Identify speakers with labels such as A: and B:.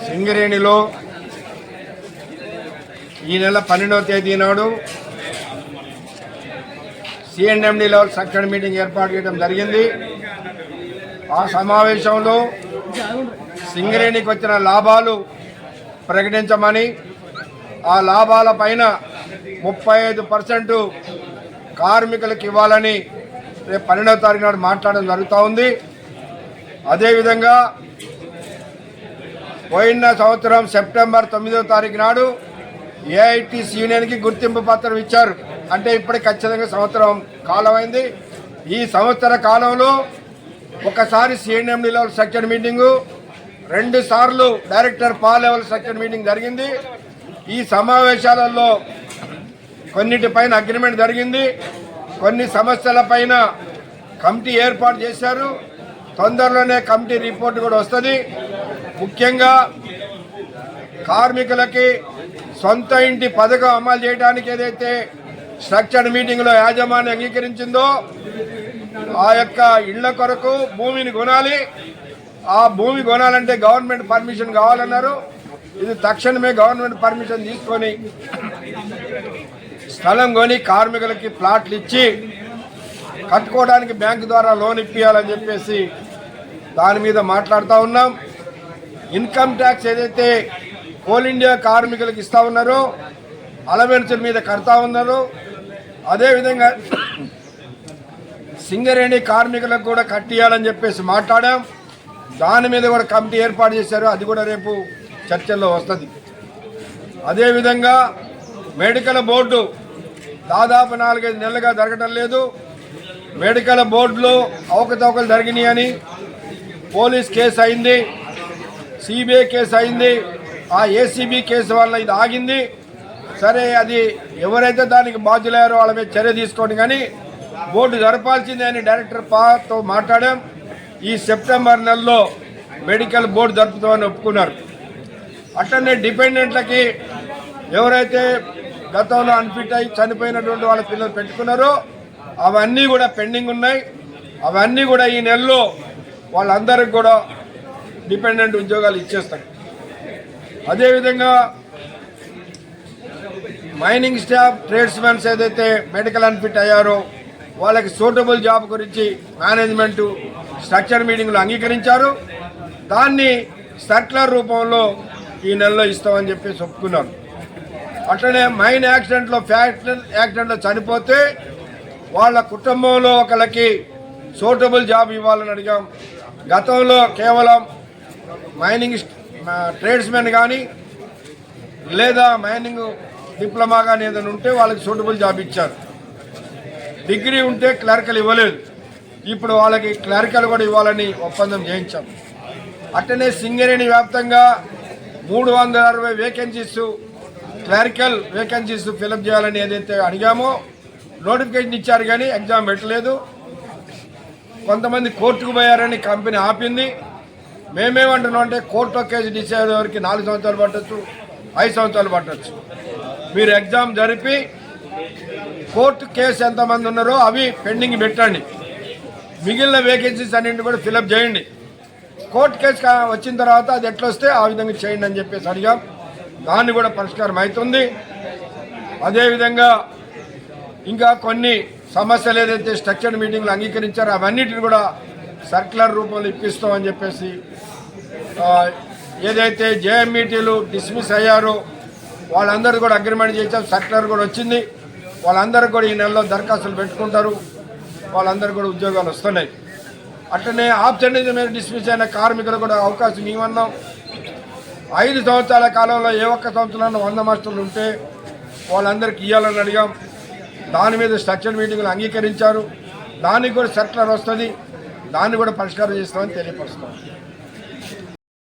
A: సింగరేణిలో ఈ నెల 12వ తేదీ నాడు సిఎండ్ఎండి లెవెల్ సెక్షన్ మీటింగ్ ఏర్పాటు చేయడం జరిగింది. ఆ సమావేశంలో సింగరేణికి వచ్చిన లాభాలు ప్రకటించమని, ఆ లాభాల పైన 35% కార్మికులకు ఇవ్వాలని రేపు 12వ తారీఖు నాడు మాట్లాడడం జరుగుతూ ఉంది. అదేవిధంగా పోయిన సంవత్సరం సెప్టెంబర్ 9వ తారీఖు నాడు ఏఐటీసీ యూనియన్కి గుర్తింపు పత్రం ఇచ్చారు. అంటే ఇప్పటికి ఖచ్చితంగా సంవత్సరం కాలమైంది. ఈ సంవత్సర కాలంలో ఒకసారి సిఎండ్ఎండి లెవెల్ సెక్షన్ మీటింగు, 2 సార్లు డైరెక్టర్ పా లెవెల్ సెక్షన్ మీటింగ్ జరిగింది. ఈ సమావేశాలలో కొన్నిటిపైన అగ్రిమెంట్ జరిగింది, కొన్ని సమస్యలపైన కమిటీ ఏర్పాటు చేశారు. తొందరలోనే కమిటీ రిపోర్ట్ కూడా వస్తుంది. ముఖ్యంగా కార్మికులకి సొంత ఇంటి పథకం అమలు చేయడానికి ఏదైతే స్ట్రక్చర్డ్ మీటింగ్లో యాజమాన్యం అంగీకరించిందో ఆ యొక్క ఇళ్ల కొరకు భూమిని కొనాలి. ఆ భూమి కొనాలంటే గవర్నమెంట్ పర్మిషన్ కావాలన్నారు. ఇది తక్షణమే గవర్నమెంట్ పర్మిషన్ తీసుకొని స్థలం కొని కార్మికులకి ప్లాట్లు ఇచ్చి కట్టుకోవడానికి బ్యాంకు ద్వారా లోన్ ఇప్పించాలని చెప్పేసి దాని మీద మాట్లాడుతూ ఉన్నాం. ఇన్కమ్ ట్యాక్స్ ఏదైతే కోల్ ఇండియా కార్మికులకు ఇస్తూ ఉన్నారో అలవెన్సుల మీద కడతా ఉన్నారో అదేవిధంగా సింగరేణి కార్మికులకు కూడా కట్టియాలని చెప్పేసి మాట్లాడాం. దాని మీద కూడా కమిటీ ఏర్పాటు చేశారు. అది కూడా రేపు చర్చల్లో వస్తుంది. అదేవిధంగా మెడికల్ బోర్డు దాదాపు 4-5 నెలలుగా జరగటం లేదు. మెడికల్ బోర్డులో అవకతవకలు జరిగినాయని పోలీస్ కేసు అయింది, సిబిఐ కేసు అయింది. ఆ ఏసీబీ కేసు వల్ల ఇది ఆగింది. సరే, అది ఎవరైతే దానికి బాధ్యులయ్యారో వాళ్ళ మీద చర్య తీసుకోండి, కానీ బోర్డు జరపాల్సిందే అని డైరెక్టర్ పాతో మాట్లాడాం. ఈ సెప్టెంబర్ నెలలో మెడికల్ బోర్డు జరుపుతామని ఒప్పుకున్నారు. అట్లనే డిపెండెంట్లకి ఎవరైతే గతంలో అన్ఫిట్ అయి చనిపోయినటువంటి వాళ్ళ పిల్లలు పెట్టుకున్నారో అవన్నీ కూడా పెండింగ్ ఉన్నాయి. అవన్నీ కూడా ఈ నెలలో వాళ్ళందరికీ కూడా డిపెండెంట్ ఉద్యోగాలు ఇచ్చేస్తారు. అదేవిధంగా మైనింగ్ స్టాఫ్, ట్రేడ్స్మెన్స్ ఏదైతే మెడికల్ అన్ఫిట్ అయ్యారో వాళ్ళకి సూటబుల్ జాబ్ గురించి మేనేజ్మెంటు స్ట్రక్చర్ మీటింగ్లో అంగీకరించారు. దాన్ని సర్క్యులర్ రూపంలో ఈ నెలలో ఇస్తామని చెప్పేసి ఒప్పుకున్నారు. అట్లనే మైన్ యాక్సిడెంట్లో, ఫ్యాక్టరీ యాక్సిడెంట్లో చనిపోతే వాళ్ళ కుటుంబంలో ఒకళ్ళకి సూటబుల్ జాబ్ ఇవ్వాలని అడిగాం. గతంలో కేవలం మైనింగ్ ట్రేడ్స్మెన్ కానీ లేదా మైనింగ్ డిప్లొమా కానీ ఏదైనా ఉంటే వాళ్ళకి సూటబుల్ జాబ్ ఇచ్చారు. డిగ్రీ ఉంటే క్లర్కలు ఇవ్వలేదు. ఇప్పుడు వాళ్ళకి క్లర్కలు కూడా ఇవ్వాలని ఒప్పందం చేయించాం. అట్టనే సింగరేణి వ్యాప్తంగా 360 వేకెన్సీస్, క్లరికల్ వేకెన్సీస్ ఫిలప్ చేయాలని ఏదైతే అడిగామో నోటిఫికేషన్ ఇచ్చారు, కానీ ఎగ్జామ్ పెట్టలేదు. కొంతమంది కోర్టుకు పోయారని కంపెనీ ఆపింది. మేమేమంటున్నాం అంటే కోర్టులో కేసు డిసైడ్ అయ్యేవరకు 4 సంవత్సరాలు పట్టచ్చు, 5 సంవత్సరాలు పట్టచ్చు. మీరు ఎగ్జామ్ జరిపి కోర్టు కేసు ఎంతమంది ఉన్నారో అవి పెండింగ్ పెట్టండి, మిగిలిన వేకెన్సీస్ అన్నింటినీ కూడా ఫిలప్ చేయండి. కోర్టు కేసు వచ్చిన తర్వాత అది ఎట్లా వస్తే ఆ విధంగా చేయండి అని చెప్పేసి అడిగాం. దాన్ని కూడా పరిష్కారం అవుతుంది. అదేవిధంగా ఇంకా కొన్ని సమస్యలు ఏదైతే స్ట్రక్చర్డ్ మీటింగ్లు అంగీకరించారో అవన్నిటిని కూడా సర్క్యులర్ రూపంలో ఇప్పిస్తామని చెప్పేసి, ఏదైతే జేఎంఈటీలు డిస్మిస్ అయ్యారో వాళ్ళందరూ కూడా అగ్రిమెంట్ చేశారు. సర్క్యులర్ కూడా వచ్చింది. వాళ్ళందరూ కూడా ఈ నెలలో దరఖాస్తులు పెట్టుకుంటారు. వాళ్ళందరూ కూడా ఉద్యోగాలు వస్తున్నాయి. అట్లనే ఆబ్సెంటిజం మీద డిస్మిస్ అయిన కార్మికులు కూడా అవకాశం ఇవ్వన్నాం. 5 సంవత్సరాల కాలంలో ఏ ఒక్క సంవత్సరంలో 100 మాస్టర్లు ఉంటే వాళ్ళందరికీ ఇవ్వాలని అడిగాం. దాని మీద స్ట్రక్చర్ మీటింగ్లు అంగీకరించారు. దానికి కూడా సర్క్యులర్ వస్తుంది. దాన్ని కూడా పరిష్కారం చేస్తామని తెలియపరుస్తాం.